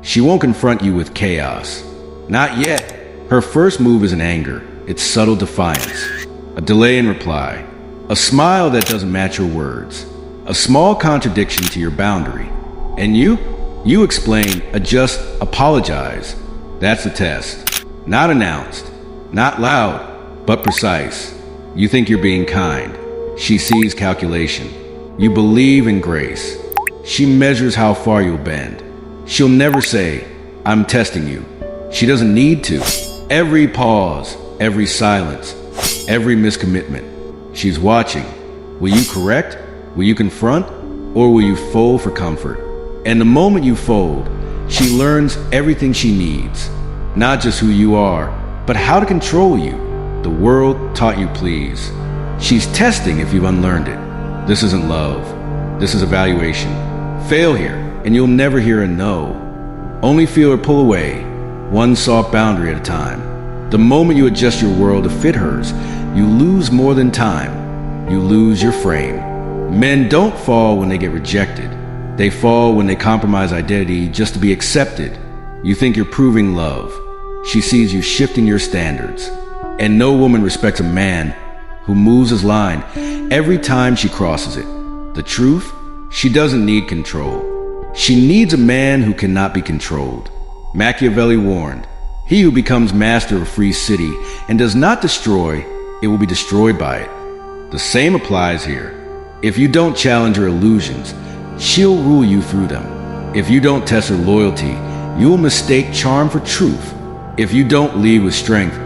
She won't confront you with chaos. Not yet. Her first move isn't anger. It's subtle defiance. A delay in reply. A smile that doesn't match your words. A small contradiction to your boundary. And you explain, adjust, apologize. That's the test. Not announced. Not loud, but precise. You think you're being kind. She sees calculation. You believe in grace. She measures how far you'll bend. She'll never say, "I'm testing you." She doesn't need to. Every pause, every silence, every miscommitment. She's watching. Will you correct? Will you confront? Or will you fold for comfort? And the moment you fold, she learns everything she needs. Not just who you are, but how to control you. The world taught you please. She's testing if you've unlearned it. This isn't love. This is evaluation. Fail here, and you'll never hear a no. Only feel her pull away, one soft boundary at a time. The moment you adjust your world to fit hers, you lose more than time. You lose your frame. Men don't fall when they get rejected. They fall when they compromise identity just to be accepted. You think you're proving love. She sees you shifting your standards. And no woman respects a man who moves his line every time she crosses it. The truth? She doesn't need control. She needs a man who cannot be controlled. Machiavelli warned, "He who becomes master of a free city and does not destroy, it will be destroyed by it." The same applies here. If you don't challenge her illusions, she'll rule you through them. If you don't test her loyalty, you'll mistake charm for truth. If you don't lead with strength,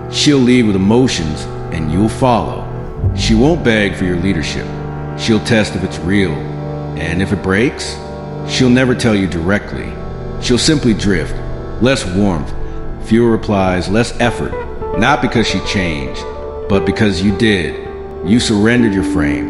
she'll lead with emotions and you'll follow. She won't beg for your leadership. She'll test if it's real. And if it breaks, she'll never tell you directly. She'll simply drift. Less warmth, fewer replies, less effort. Not because she changed, but because you did. You surrendered your frame.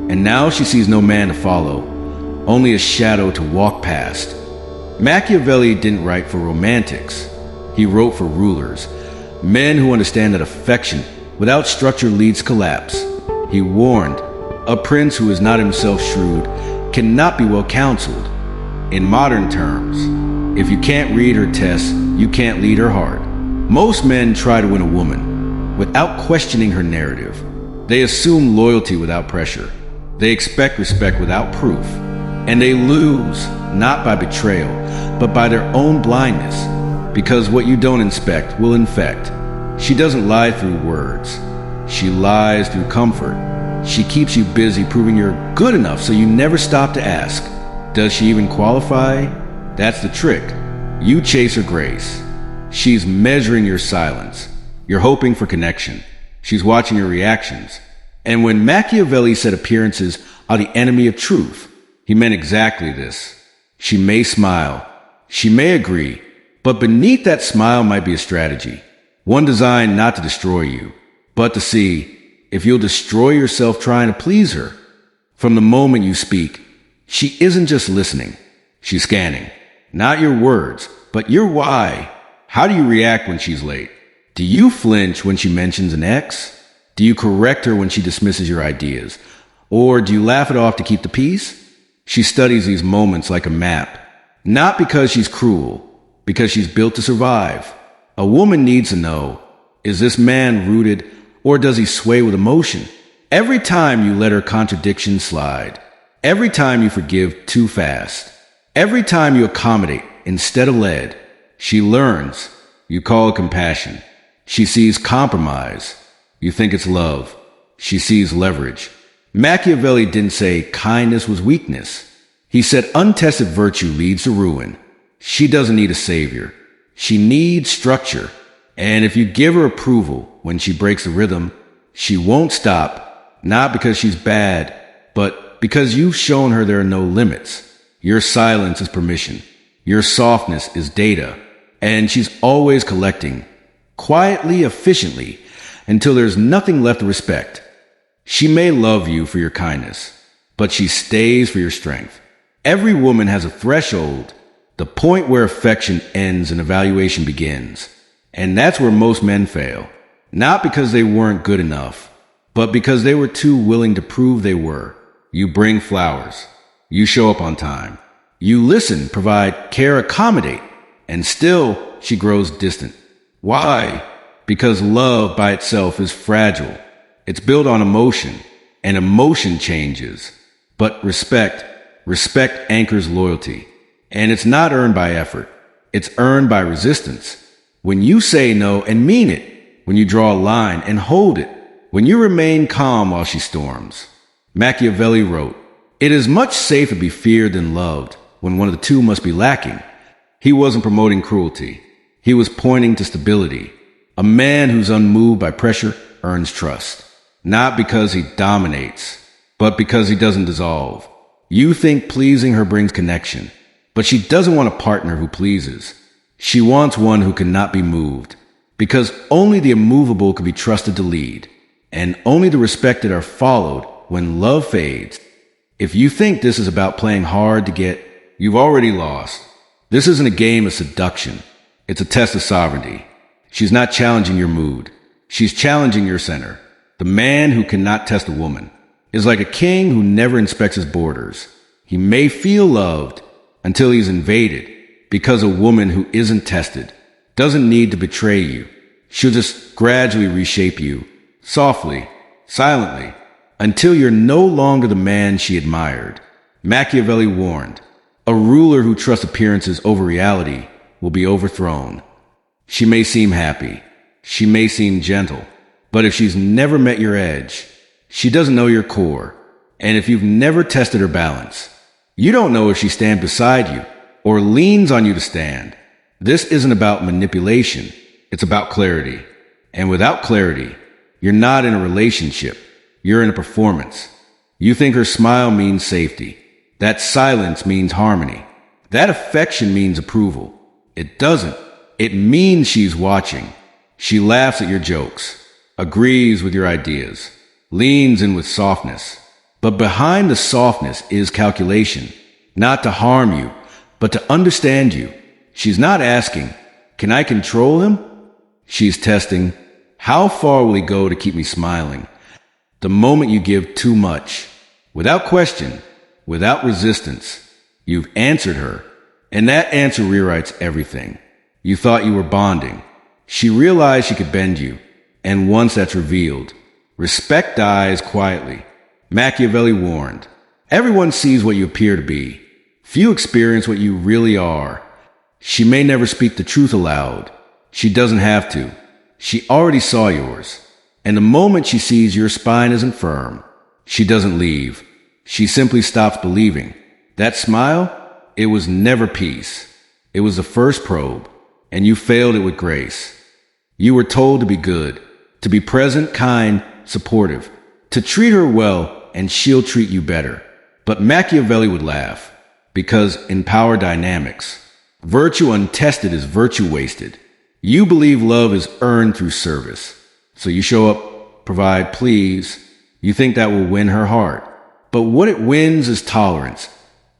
And now she sees no man to follow, only a shadow to walk past. Machiavelli didn't write for romantics. He wrote for rulers, men who understand that affection without structure leads collapse. He warned, a prince who is not himself shrewd cannot be well counseled. In modern terms, if you can't read her tests, you can't lead her heart. Most men try to win a woman without questioning her narrative. They assume loyalty without pressure. They expect respect without proof. And they lose, not by betrayal, but by their own blindness. Because what you don't inspect will infect. She doesn't lie through words. She lies through comfort. She keeps you busy proving you're good enough so you never stop to ask, does she even qualify? That's the trick. You chase her grace. She's measuring your silence. You're hoping for connection. She's watching your reactions. And when Machiavelli said appearances are the enemy of truth, he meant exactly this. She may smile. She may agree. But beneath that smile might be a strategy. One designed not to destroy you, but to see if you'll destroy yourself trying to please her. From the moment you speak, she isn't just listening. She's scanning. Not your words, but your why. How do you react when she's late? Do you flinch when she mentions an ex? Do you correct her when she dismisses your ideas? Or do you laugh it off to keep the peace? She studies these moments like a map. Not because she's cruel, because she's built to survive. A woman needs to know, is this man rooted or does he sway with emotion? Every time you let her contradiction slide, every time you forgive too fast, every time you accommodate instead of led, she learns. You call it compassion. She sees compromise. You think it's love. She sees leverage. Machiavelli didn't say kindness was weakness. He said untested virtue leads to ruin. She doesn't need a savior. She needs structure. And if you give her approval when she breaks the rhythm, she won't stop, not because she's bad, but because you've shown her there are no limits. Your silence is permission. Your softness is data. And she's always collecting, quietly, efficiently, until there's nothing left to respect. She may love you for your kindness, but she stays for your strength. Every woman has a threshold, the point where affection ends and evaluation begins. And that's where most men fail. Not because they weren't good enough, but because they were too willing to prove they were. You bring flowers. You show up on time. You listen, provide, care, accommodate. and still she grows distant. Why? Because love by itself is fragile. It's built on emotion, and emotion changes. But respect anchors loyalty. And it's not earned by effort. It's earned by resistance. When you say no and mean it, when you draw a line and hold it, when you remain calm while she storms. Machiavelli wrote, "It is much safer to be feared than loved when one of the two must be lacking." He wasn't promoting cruelty. He was pointing to stability. A man who's unmoved by pressure earns trust. Not because he dominates, but because he doesn't dissolve. You think pleasing her brings connection, but she doesn't want a partner who pleases. She wants one who cannot be moved, because only the immovable can be trusted to lead, and only the respected are followed when love fades. If you think this is about playing hard to get, you've already lost. This isn't a game of seduction. It's a test of sovereignty. She's not challenging your mood. She's challenging your center. The man who cannot test a woman is like a king who never inspects his borders. He may feel loved until he's invaded, because a woman who isn't tested doesn't need to betray you. She'll just gradually reshape you, softly, silently, until you're no longer the man she admired. Machiavelli warned, a ruler who trusts appearances over reality will be overthrown. She may seem happy, she may seem gentle, but if she's never met your edge, she doesn't know your core. And if you've never tested her balance, you don't know if she stands beside you or leans on you to stand. This isn't about manipulation, it's about clarity. And without clarity, you're not in a relationship, you're in a performance. You think her smile means safety. That silence means harmony. That affection means approval. It doesn't. It means she's watching. She laughs at your jokes, agrees with your ideas, leans in with softness. But behind the softness is calculation, not to harm you, but to understand you. She's not asking, can I control him? She's testing, how far will he go to keep me smiling? The moment you give too much, without question, without resistance, you've answered her, and that answer rewrites everything. You thought you were bonding. She realized she could bend you, and once that's revealed, respect dies quietly. Machiavelli warned, everyone sees what you appear to be. Few experience what you really are. She may never speak the truth aloud. She doesn't have to. She already saw yours. And the moment she sees your spine isn't firm, she doesn't leave. She simply stops believing. That smile, it was never peace. It was the first probe, and you failed it with grace. You were told to be good, to be present, kind, supportive, to treat her well, and she'll treat you better. But Machiavelli would laugh, because in power dynamics, virtue untested is virtue wasted. You believe love is earned through service. So you show up, provide, please. You think that will win her heart. But what it wins is tolerance.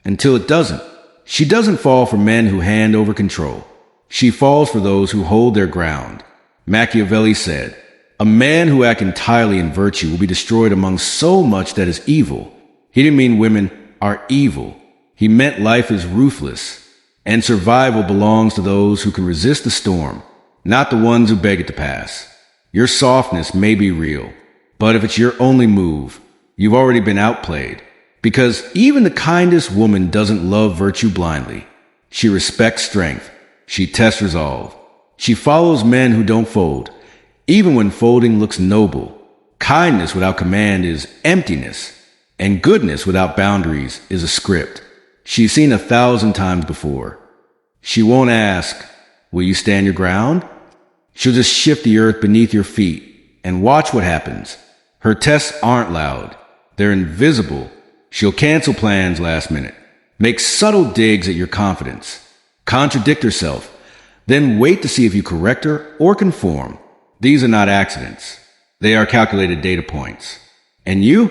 Until it doesn't. She doesn't fall for men who hand over control. She falls for those who hold their ground. Machiavelli said, a man who acts entirely in virtue will be destroyed among so much that is evil. He didn't mean women are evil. He meant life is ruthless, and survival belongs to those who can resist the storm, not the ones who beg it to pass. Your softness may be real, but if it's your only move, you've already been outplayed. Because even the kindest woman doesn't love virtue blindly. She respects strength. She tests resolve. She follows men who don't fold, even when folding looks noble. Kindness without command is emptiness, and goodness without boundaries is a script she's seen 1,000 times before. She won't ask, will you stand your ground? She'll just shift the earth beneath your feet and watch what happens. Her tests aren't loud. They're invisible. She'll cancel plans last minute, make subtle digs at your confidence, contradict herself, then wait to see if you correct her or conform. These are not accidents. They are calculated data points. And you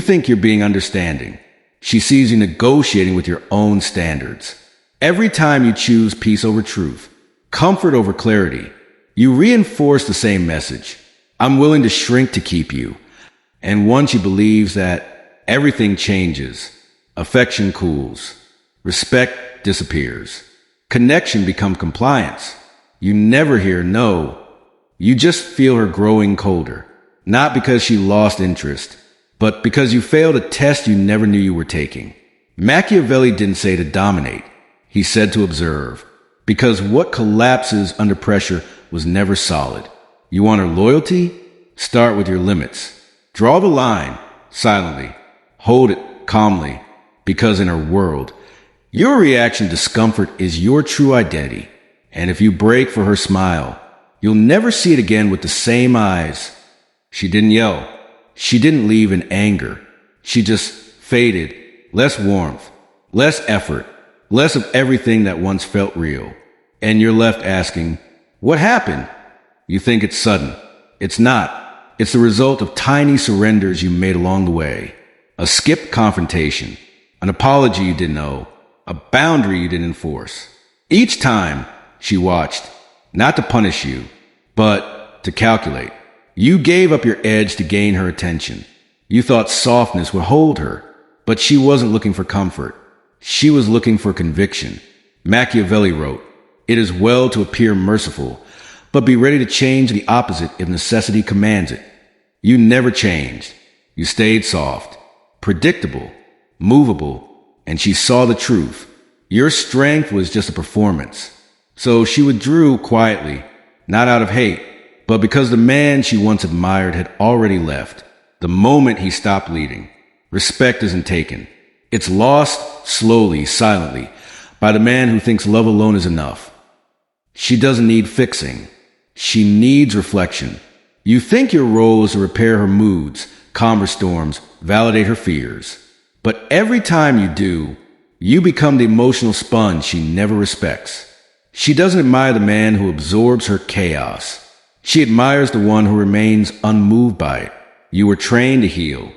think you're being understanding. She sees you negotiating with your own standards. Every time you choose peace over truth, comfort over clarity, you reinforce the same message. I'm willing to shrink to keep you. And once she believes that, everything changes. Affection cools. Respect disappears. connection become compliance. You never hear no. You just feel her growing colder. Not because she lost interest, but because you failed a test you never knew you were taking. Machiavelli didn't say to dominate. He said to observe. Because what collapses under pressure was never solid. You want her loyalty? Start with your limits. Draw the line silently. Hold it calmly. Because in her world, your reaction to discomfort is your true identity. And if you break for her smile, you'll never see it again with the same eyes. She didn't yell. She didn't leave in anger. She just faded. Less warmth, less effort, less of everything that once felt real. And you're left asking, what happened? You think it's sudden. It's not. It's the result of tiny surrenders you made along the way. A skipped confrontation, an apology you didn't owe, a boundary you didn't enforce. Each time she watched, not to punish you, but to calculate. You gave up your edge to gain her attention. You thought softness would hold her, but she wasn't looking for comfort. She was looking for conviction. Machiavelli wrote, "It is well to appear merciful, but be ready to change the opposite if necessity commands it." You never changed. You stayed soft, predictable, movable, and she saw the truth. Your strength was just a performance. So she withdrew quietly, not out of hate, but because the man she once admired had already left. The moment he stopped leading, respect isn't taken. It's lost slowly, silently, by the man who thinks love alone is enough. She doesn't need fixing. She needs reflection. You think your role is to repair her moods, calm her storms, validate her fears. But every time you do, you become the emotional sponge she never respects. She doesn't admire the man who absorbs her chaos. She admires the one who remains unmoved by it. You were trained to heal,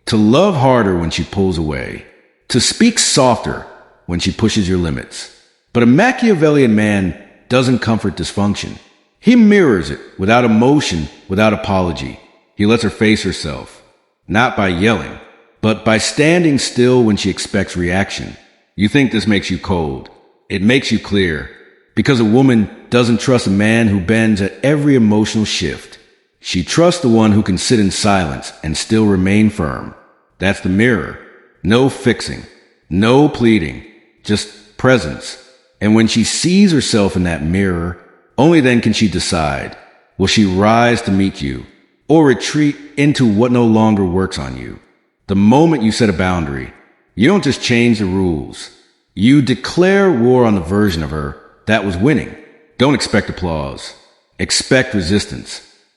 to love harder when she pulls away, to speak softer when she pushes your limits. But a Machiavellian man doesn't comfort dysfunction. He mirrors it without emotion, without apology. He lets her face herself, not by yelling, but by standing still when she expects reaction. You think this makes you cold. It makes you clear. Because a woman doesn't trust a man who bends at every emotional shift. She trusts the one who can sit in silence and still remain firm. That's the mirror. No fixing. No pleading. Just presence. And when she sees herself in that mirror, only then can she decide, will she rise to meet you or retreat into what no longer works on you? The moment you set a boundary, you don't just change the rules. You declare war on the version of her that was winning. Don't expect applause. Expect resistance.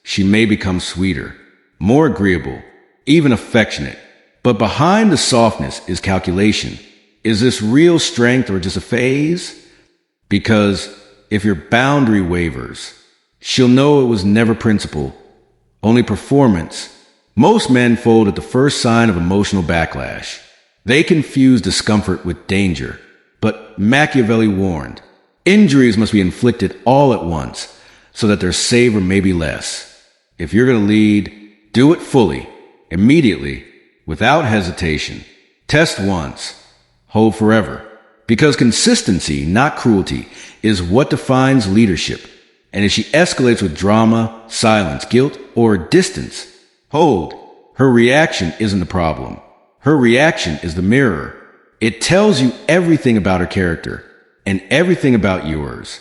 She may become sweeter, more agreeable, even affectionate. But behind the softness is calculation. Is this real strength or just a phase? Because if your boundary wavers, she'll know it was never principle, only performance. Most men fold at the first sign of emotional backlash. They confuse discomfort with danger. But Machiavelli warned, injuries must be inflicted all at once so that their savor may be less. If you're going to lead, do it fully, immediately, without hesitation. Test once, hold forever. Because consistency, not cruelty, is what defines leadership. And if she escalates with drama, silence, guilt, or distance, hold. Her reaction isn't the problem. Her reaction is the mirror. It tells you everything about her character and everything about yours.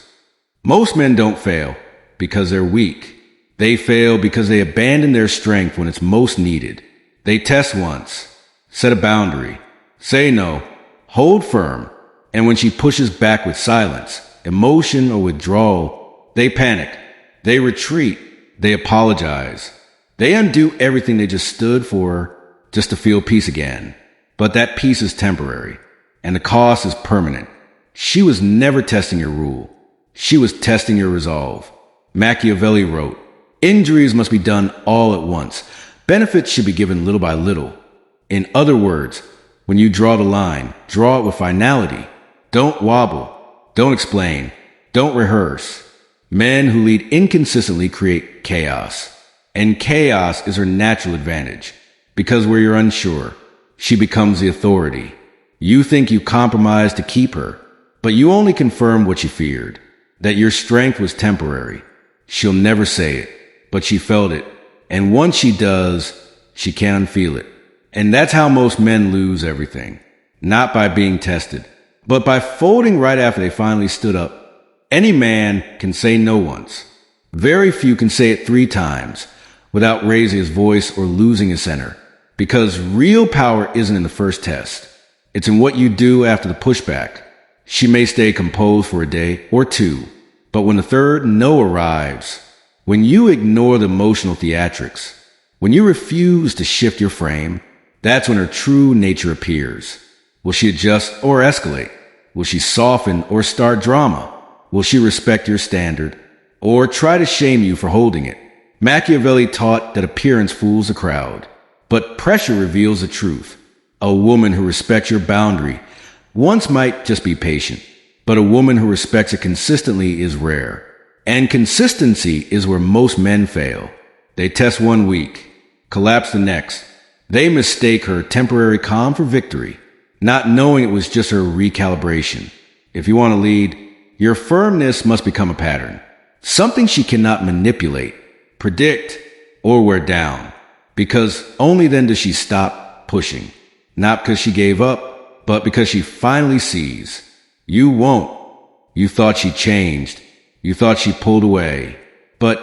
Most men don't fail because they're weak. They fail because they abandon their strength when it's most needed. They test once, set a boundary, say no, hold firm, and when she pushes back with silence, emotion, or withdrawal, they panic, they retreat, they apologize. They undo everything they just stood for just to feel peace again. But that peace is temporary, and the cost is permanent. She was never testing your rule. She was testing your resolve. Machiavelli wrote, injuries must be done all at once. Benefits should be given little by little. In other words, when you draw the line, draw it with finality. Don't wobble. Don't explain. Don't rehearse. Men who lead inconsistently create chaos. And chaos is her natural advantage. Because where you're unsure, she becomes the authority. You think you compromise to keep her, But you only confirmed what you feared, that your strength was temporary. She'll never say it, but she felt it. And once she does, she can't unfeel it. And that's how most men lose everything. Not by being tested, but by folding right after they finally stood up. Any man can say no once. Very few can say it 3 times without raising his voice or losing his center. Because real power isn't in the first test. It's in what you do after the pushback. She may stay composed for a day or 2, but when the third no arrives, when you ignore the emotional theatrics, when you refuse to shift your frame, that's when her true nature appears. Will she adjust or escalate? Will she soften or start drama? Will she respect your standard or try to shame you for holding it? Machiavelli taught that appearance fools the crowd, but pressure reveals the truth. A woman who respects your boundary once might just be patient, but a woman who respects it consistently is rare. And consistency is where most men fail. They test 1 week, collapse the next. They mistake her temporary calm for victory, not knowing it was just her recalibration. If you want to lead, your firmness must become a pattern. Something she cannot manipulate, predict, or wear down. Because only then does she stop pushing. Not because she gave up, but because she finally sees. You won't. You thought she changed. You thought she pulled away. But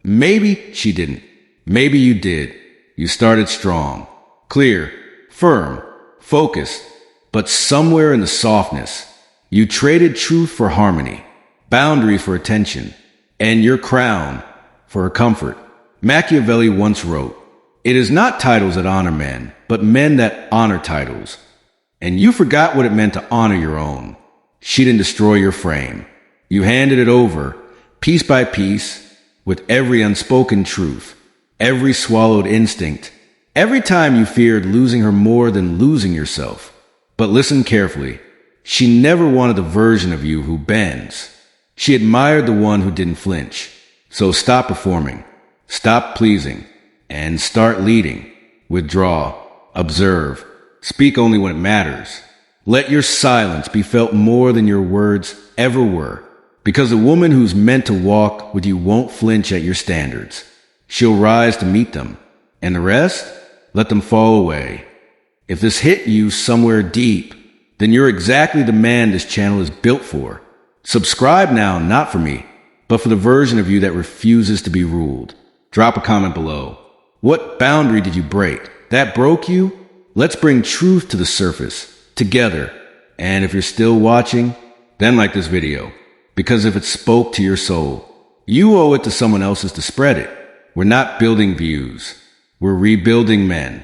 maybe she didn't. Maybe you did. You started strong, clear, firm, focused. But somewhere in the softness, you traded truth for harmony, boundary for attention, and your crown for her comfort. Machiavelli once wrote, "It is not titles that honor men, but men that honor titles." And you forgot what it meant to honor your own. She didn't destroy your frame. You handed it over, piece by piece, with every unspoken truth, every swallowed instinct, every time you feared losing her more than losing yourself. But listen carefully. She never wanted the version of you who bends. She admired the one who didn't flinch. So stop performing, stop pleasing, and start leading. Withdraw, observe, speak only when it matters. Let your silence be felt more than your words ever were. Because the woman who's meant to walk with you won't flinch at your standards. She'll rise to meet them. And the rest? Let them fall away. If this hit you somewhere deep, then you're exactly the man this channel is built for. Subscribe now, not for me, but for the version of you that refuses to be ruled. Drop a comment below. What boundary did you break? That broke you? Let's bring truth to the surface, together. And if you're still watching, then like this video. Because if it spoke to your soul, you owe it to someone else's to spread it. We're not building views. We're rebuilding men.